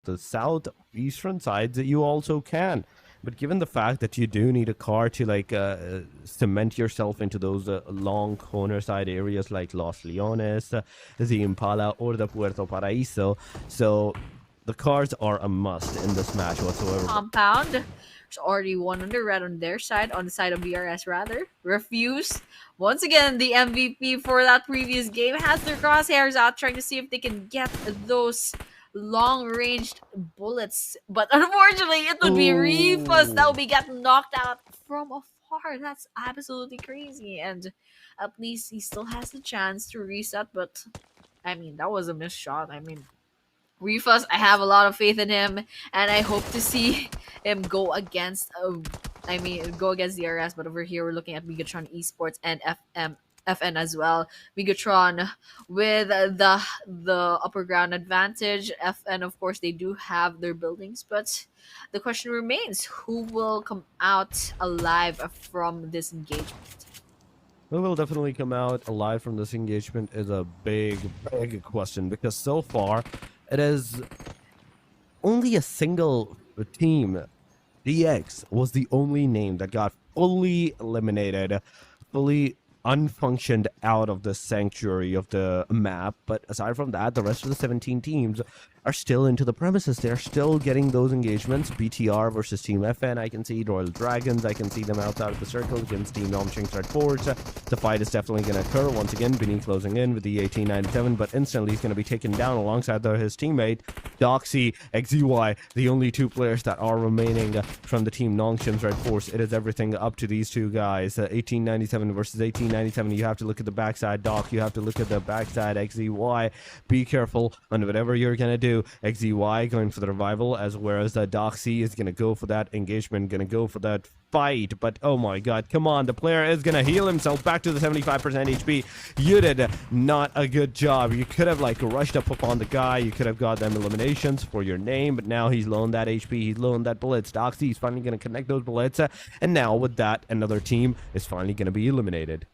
the southeastern sides, you also can. But given the fact that you do need a car to cement yourself into those long corner side areas like Los Leones, the Impala, or the Puerto Paraíso, so the cars are a must in this match whatsoever. Compound. There's already one on the red on their side, on the side of BRS rather. Refuse. Once again, the MVP for that previous game has their crosshairs out, trying to see if they can get those long-ranged bullets. But unfortunately, it would be Reefus that will Oh, be getting knocked out from afar. That's absolutely crazy. And at least he still has the chance to reset, but I mean, that was a missed shot. I mean, Refus, I have a lot of faith in him, and I hope to see him go against. Go against the RS. But over here, we're looking at Megatron Esports and FN as well. Megatron with the upper ground advantage. FN, of course, they do have their buildings, but the question remains: who will come out alive from this engagement? who will definitely come out alive from this engagement is a big, big question because so far it is only a single team. DX was the only name that got fully eliminated, fully unfunctioned out of the sanctuary of the map. But aside from that, the rest of the 17 teams are still into the premises. They're still getting those engagements. BTR versus Team FN, I can see. Royal Dragons, I can see them outside of the circle against Team Nomching Red Force. The fight is definitely going to occur once again. Benny closing in with the 1897, but instantly he's going to be taken down alongside his teammate, Doxy, XUY, the only two players that are remaining from the Team Nomching Red Force. It is everything up to these two guys. 1897 versus 1897. You have to look at the backside, Doc. You have to look at the backside, XUY. Be careful on whatever you're going to do. XZY going for the revival, as whereas Doxy is going to go for that engagement, going to go for that fight. But oh my god, come on, the player is going to heal himself back to the 75% HP. You did not a good job. You could have rushed up upon the guy. You could have got them eliminations for your name, but now he's loaned that HP. He's loaned that bullets. Doxy is finally going to connect those bullets. And now with that, another team is finally going to be eliminated.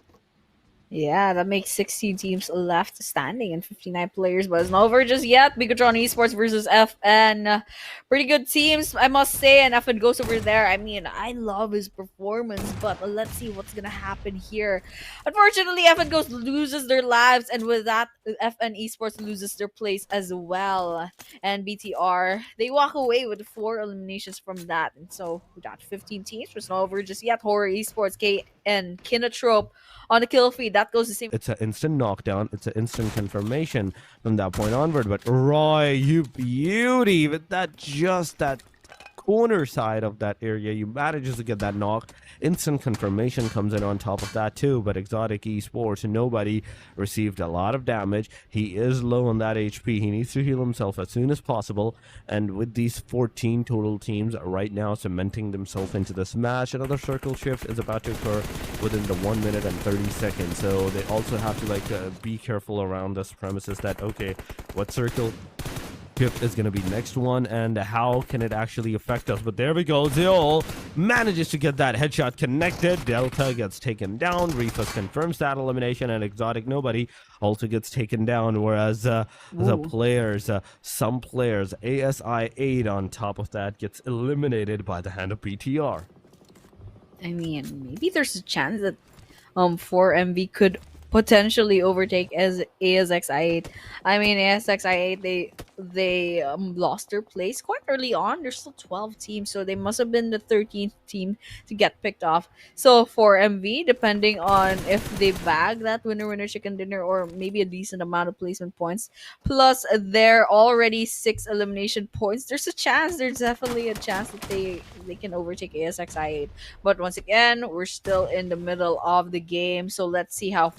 Yeah, that makes 16 teams left standing and 59 players, but it's not over just yet. Megatron Esports versus FN. Pretty good teams, I must say, and FN goes over there. I mean, I love his performance, but let's see what's gonna happen here. Unfortunately, FN goes loses their lives, and with that, FN Esports loses their place as well. And BTR, they walk away with 4 eliminations from that. And so we got 15 teams, but it's not over just yet. Horror Esports, K and Kinatrope on the kill feed. That goes the same. It's an instant knockdown. It's an instant confirmation from that point onward. But Roy, you beauty with that corner side of that area, you manages to get that knock. Instant confirmation comes in on top of that too. But Exotic Esports, nobody received a lot of damage. He is low on that HP. He needs to heal himself as soon as possible. And with these 14 total teams right now cementing themselves into this match, another circle shift is about to occur within the 1 minute and 30 seconds. So they also have to be careful around this premises that, okay, what circle shift is going to be next one and how can it actually affect us. But there we go. Zeol manages to get that headshot connected. Delta gets taken down. Refus confirms that elimination, and Exotic Nobody also gets taken down, whereas some players, ASI 8 on top of that, gets eliminated by the hand of BTR. I mean, maybe there's a chance that 4MV could potentially overtake as ASXI8. I mean, ASXI8, they lost their place quite early on. There's still 12 teams, so they must have been the 13th team to get picked off. So for MV, depending on if they bag that winner chicken dinner or maybe a decent amount of placement points, plus they're already 6 elimination points, there's definitely a chance that they can overtake ASXI8. But once again, we're still in the middle of the game, so let's see how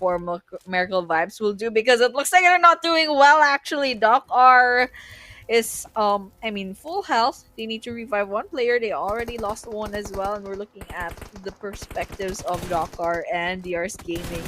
Miracle Vibes will do, because it looks like they're not doing well actually. Doc R is full health. They need to revive one player. They already lost one as well, and we're looking at the perspectives of Dakar and DRS Gaming.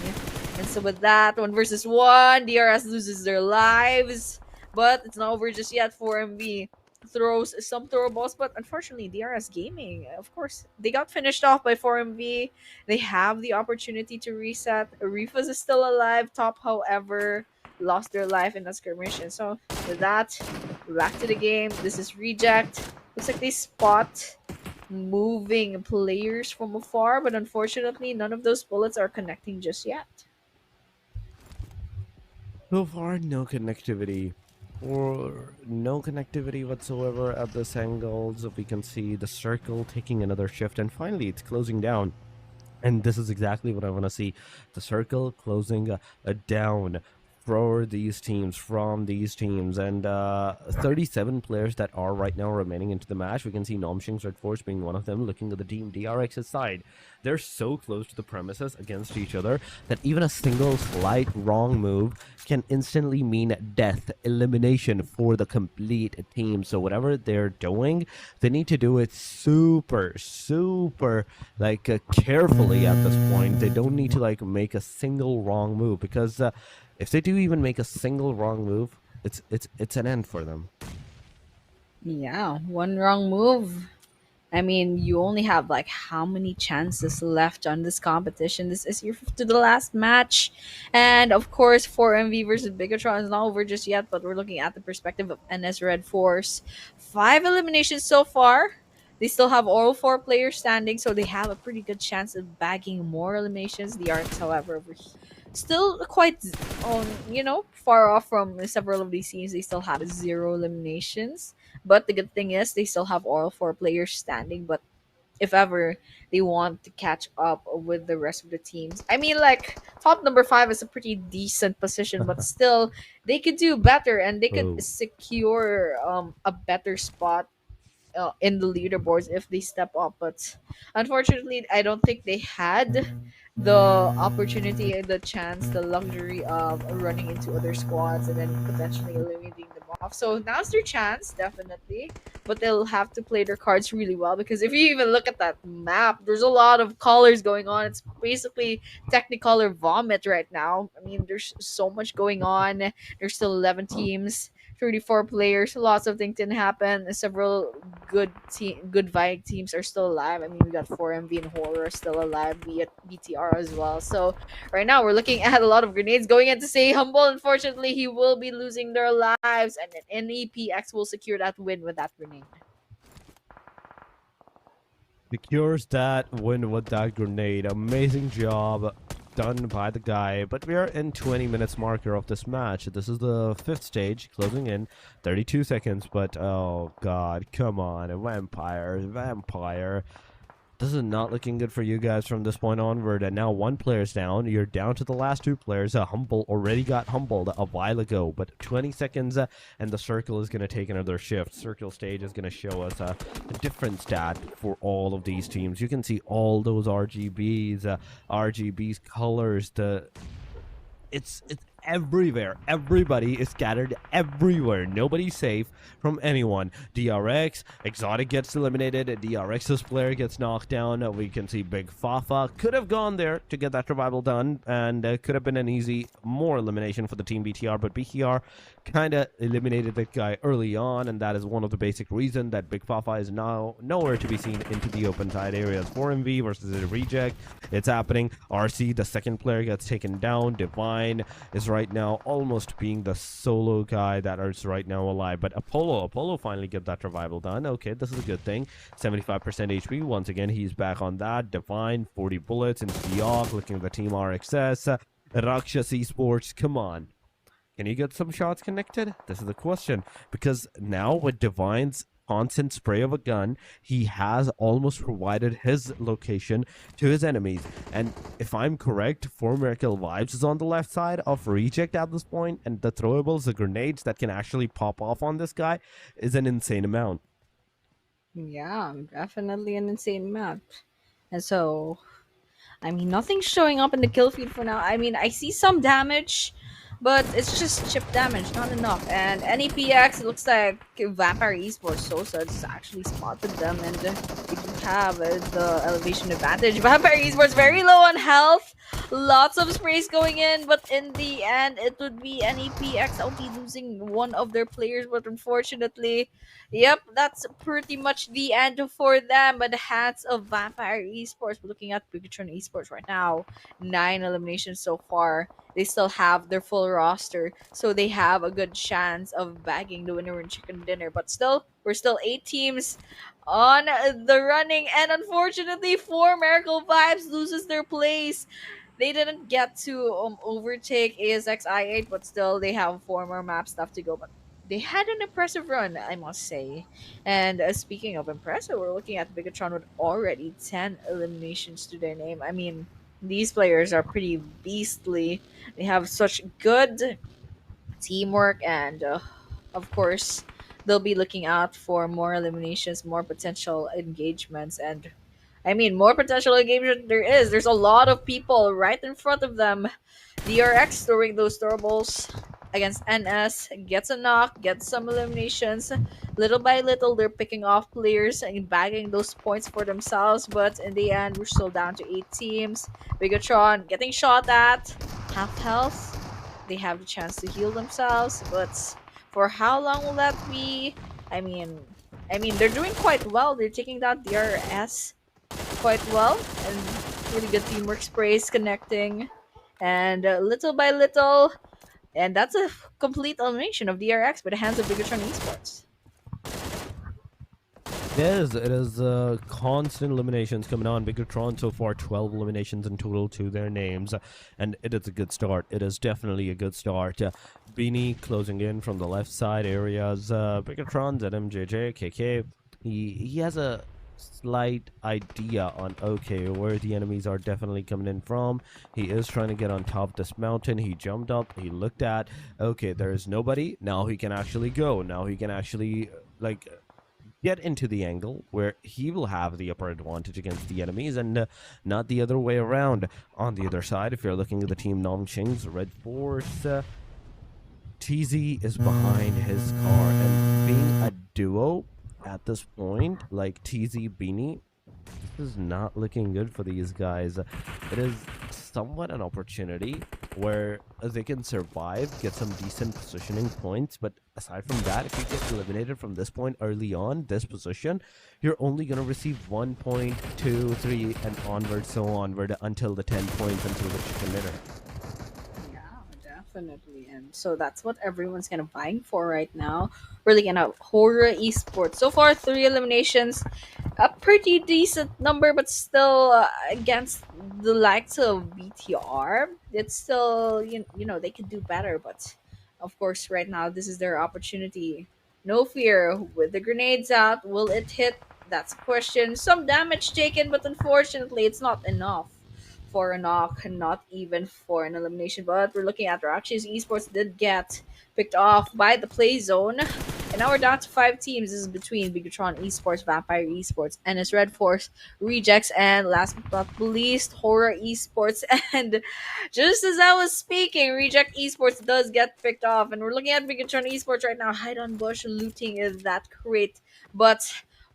And so with that, 1 versus 1, DRS loses their lives, but it's not over just yet. 4MV throws some throw balls, but unfortunately DRS Gaming, of course, they got finished off by 4MV. They have the opportunity to reset. Arifas is still alive top, however, lost their life in a skirmish. And so with that, we're back to the game. This is Reject. Looks like they spot moving players from afar, but unfortunately, none of those bullets are connecting just yet. So far, no connectivity. Or no connectivity whatsoever at this angle. So we can see the circle taking another shift, and finally it's closing down. And this is exactly what I want to see. The circle closing down for these teams, from these teams. And 37 players that are right now remaining into the match. We can see Nomshing's Red Force being one of them, looking at the team DRX's side. They're so close to the premises against each other that even a single slight wrong move can instantly mean death, elimination for the complete team. So whatever they're doing, they need to do it super like carefully at this point. They don't need to like make a single wrong move, because if they do even make a single wrong move, it's an end for them. Yeah, one wrong move. I mean, you only have like how many chances left on this competition? This is your fifth to the last match. And of course, 4MV versus Bigatron is not over just yet, but we're looking at the perspective of NS Red Force. 5 eliminations so far. They still have all 4 players standing, so they have a pretty good chance of bagging more eliminations. The Arcs, however, still quite far off from several of these teams. They still have 0 eliminations, but the good thing is they still have all 4 players standing. But if ever they want to catch up with the rest of the teams, I mean, like, top number 5 is a pretty decent position, but still they could do better and they could Oh. secure a better spot in the leaderboards if they step up. But unfortunately, I don't think they had the opportunity, the chance, the luxury of running into other squads and then potentially eliminating them off. So now's their chance, definitely. But they'll have to play their cards really well, because if you even look at that map, there's a lot of colors going on. It's basically Technicolor vomit right now. I mean, there's so much going on. There's still 11 teams. 34 players, lots of things can happen. Several good Viking teams are still alive. I mean, we got 4MV and Horror still alive, be at BTR as well. So right now we're looking at a lot of grenades going in to say Humble. Unfortunately, he will be losing their lives, and then NEPX will secure that win with that grenade. Secures that win with that grenade. Amazing job done by the guy. But we are in 20 minutes marker of this match. This is the 5th stage, closing in 32 seconds. But oh god, come on, a vampire. This is not looking good for you guys from this point onward. And now 1 player's down. You're down to the last 2 players. Humble already got humbled a while ago, but 20 seconds and the circle is going to take another shift. Circle stage is going to show us a different stat for all of these teams. You can see all those RGBs colors. It's everywhere. Everybody is scattered everywhere. Nobody's safe from anyone. DRX, Exotic gets eliminated. DRX's player gets knocked down. We can see Big Fafa could have gone there to get that revival done, and could have been an easy more elimination for the team BTR, but BTR kind of eliminated that guy early on, and that is one of the basic reasons that Big Fafa is now nowhere to be seen into the open side areas. 4MV versus a Reject. It's happening. RC, the second player, gets taken down. Divine is right now almost being the solo guy that is right now alive, but Apollo finally get that revival done. Okay, this is a good thing. 75% HP. Once again, he's back on that. Divine, 40 bullets into the AUG, looking at the team RXS. Rakshas Esports, come on. Can you get some shots connected? This is the question. Because now with Divine's constant spray of a gun, he has almost provided his location to his enemies. And if I'm correct, 4 Miracle Vibes is on the left side of Reject at this point, and the throwables, the grenades that can actually pop off on this guy is an insane amount. Yeah, definitely an insane map. And so, I mean, nothing's showing up in the kill feed for now. I mean, I see some damage, but it's just chip damage, not enough. And NEPX, it looks like Vampire Esports Sosa just actually spotted them, and they do have the elevation advantage. Vampire Esports very low on health. Lots of sprays going in, but in the end, it would be NEP XLT losing one of their players. But unfortunately, yep, that's pretty much the end for them. But the hands of Vampire Esports. We're looking at Bigatron Esports right now. 9 eliminations so far. They still have their full roster, so they have a good chance of bagging the winner in chicken dinner. But still, we're still 8 teams on the running, and unfortunately, 4 Miracle Vibes loses their place. They didn't get to overtake ASX I8, but still, they have 4 more maps left to go. But they had an impressive run, I must say. And speaking of impressive, we're looking at Bigatron with already 10 eliminations to their name. I mean, these players are pretty beastly. They have such good teamwork, and of course, they'll be looking out for more eliminations, more potential engagements, and I mean, more potential engagement there is. There's a lot of people right in front of them. DRX throwing those throwables against NS, gets a knock, gets some eliminations. Little by little, they're picking off players and bagging those points for themselves. But in the end, we're still down to 8 teams. Bigatron getting shot at, half health. They have the chance to heal themselves, but for how long will that be? I mean, they're doing quite well. They're taking down DRS quite well, and really good teamwork sprays connecting, and little by little, and that's a complete elimination of DRX by the hands of Bigatron Esports. It is constant eliminations coming on. Bigatron so far 12 eliminations in total to their names, and it is a good start. It is definitely a good start. Beanie closing in from the left side areas. Bigatron, ZMJJ, KK. He has a slight idea on okay where the enemies are definitely coming in from. He is trying to get on top of this mountain. He jumped up, he looked at, okay, there is nobody. Now he can actually go. Now he can actually like get into the angle where he will have the upper advantage against the enemies, and not the other way around. On the other side, if you're looking at the team Nongqing's Red Force, TZ is behind his car, and being a duo at this point, like TZ Beanie, this is not looking good for these guys. It is somewhat an opportunity where they can survive, get some decent positioning points, but aside from that, if you get eliminated from this point early on, this position, you're only going to receive 1 point, 2, 3, and onward, so onward, until the 10 points, until the chicken dinner. Yeah, definitely. And so that's what everyone's kind of vying for right now. We're looking at Horror Esports. So far, 3 eliminations, a pretty decent number, but still against the likes of BTR, it's still they could do better. But of course, right now this is their opportunity. No fear with the grenades out. Will it hit? That's a question. Some damage taken, but unfortunately, it's not enough for a knock, not even for an elimination. But we're looking at Rakshi's Esports did get picked off by the play zone. And now we're down to 5 teams. This is between Bigatron Esports, Vampire Esports, NS Red Force, Rejects, and last but not least, Horror Esports. And just as I was speaking, Reject Esports does get picked off. And we're looking at Bigatron Esports right now. Hide on Bush looting is that crate. But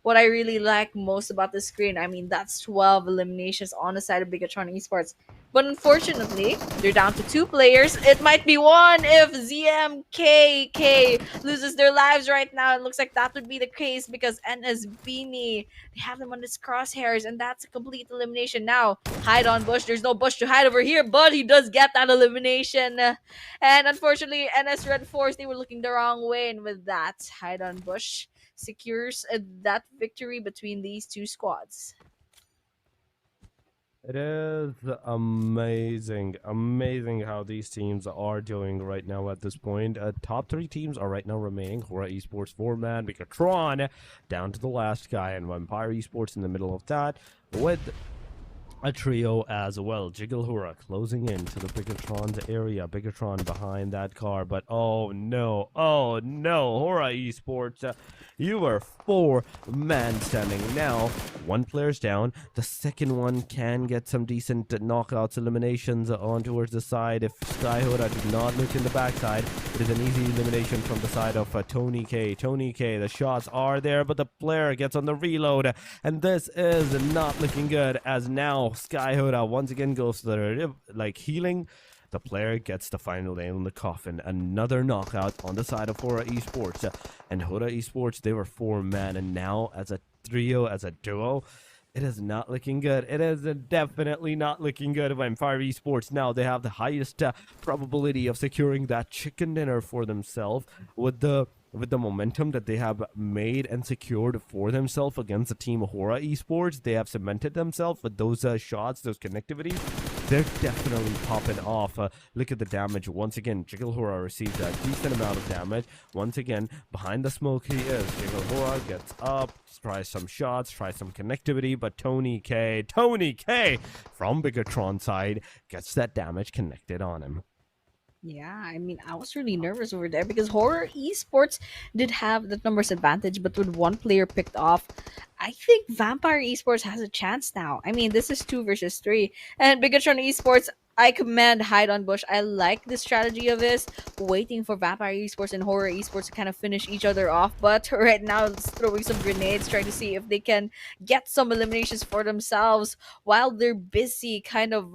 what I really like most about the screen, I mean, that's 12 eliminations on the side of Bigatron Esports. But unfortunately, they're down to 2 players. It might be one if ZMKK loses their lives right now. It looks like that would be the case because NS Beanie, they have them on his crosshairs, and that's a complete elimination. Now, hide on Bush. There's no Bush to hide over here, but he does get that elimination. And unfortunately, NS Red Force, they were looking the wrong way, and with that, hide on Bush secures that victory between these 2 squads. It is amazing how these teams are doing right now at this point. Top 3 teams are right now remaining. Horror Esports 4-man, Bigatron down to the last guy, and Vampire Esports in the middle of that, with a trio as well. Jigglehura closing in to the Bigatron's area. Bigatron behind that car, but oh no, Hora Esports, you were four man standing now. One player's down. The second one can get some decent knockouts, eliminations on towards the side. If Skyhora did not look in the backside, it is an easy elimination from the side of Tony K. Tony K, the shots are there, but the player gets on the reload, and this is not looking good as now Skyhoda once again goes to the healing. The player gets the final nail in the coffin. Another knockout on the side of Hora Esports. And Hora Esports, they were four man, and now as a trio, as a duo, it is not looking good. It is definitely not looking good. Vampire Esports now, they have the highest probability of securing that chicken dinner for themselves with the momentum that they have made and secured for themselves against the team Hora Esports. They have cemented themselves with those shots, those connectivities. They're definitely popping off. Look at the damage. Once again, Jiggle Hora received a decent amount of damage. Once again, behind the smoke he is. Jiggle Hora gets up, tries some shots, tries some connectivity, but Tony K from Bigatron side gets that damage connected on him. Yeah, I mean, I was really nervous over there because Horror Esports did have the numbers advantage, but with one player picked off, I think Vampire Esports has a chance now. I mean, this is 2 versus 3, and Bigatron Esports. I command hide on bush. I like the strategy of this, waiting for Vampire Esports and Horror Esports to kind of finish each other off. But right now, it's throwing some grenades, trying to see if they can get some eliminations for themselves while they're busy kind of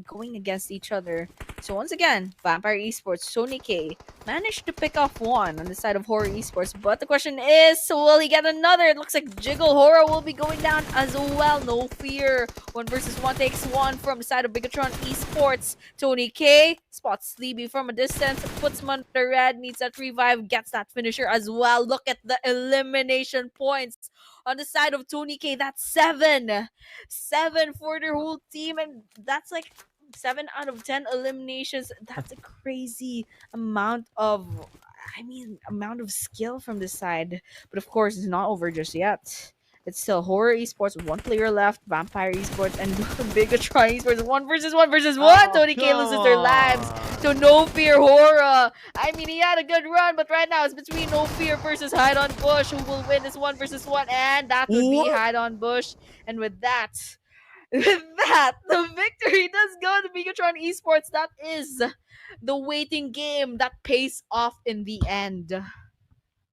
going against each other. So once again, Vampire Esports, Sony K managed to pick off one on the side of Horror Esports. But the question is, will he get another? It looks like Jiggle Horror will be going down as well. No fear. 1 versus 1 takes one from the side of Bigatron Esports. Tony K spots Sleepy from a distance, puts him on the red, needs that revive, gets that finisher as well. Look at the elimination points on the side of Tony K. That's 7. 7 for their whole team, and that's like 7 out of 10 eliminations. That's a crazy amount of, amount of skill from this side. But of course, it's not over just yet. It's still Horror Esports with one player left, Vampire Esports, and Bigatron Esports. 1 versus 1 versus 1. Oh, Tony K loses come their lives to on. No Fear Horror. I mean, he had a good run, but right now it's between No Fear versus Hide on Bush. Who will win this 1 versus 1? And that would be What? Hide on Bush. And with that, with that, the victory does go to Bigatron Esports. That is the waiting game that pays off in the end.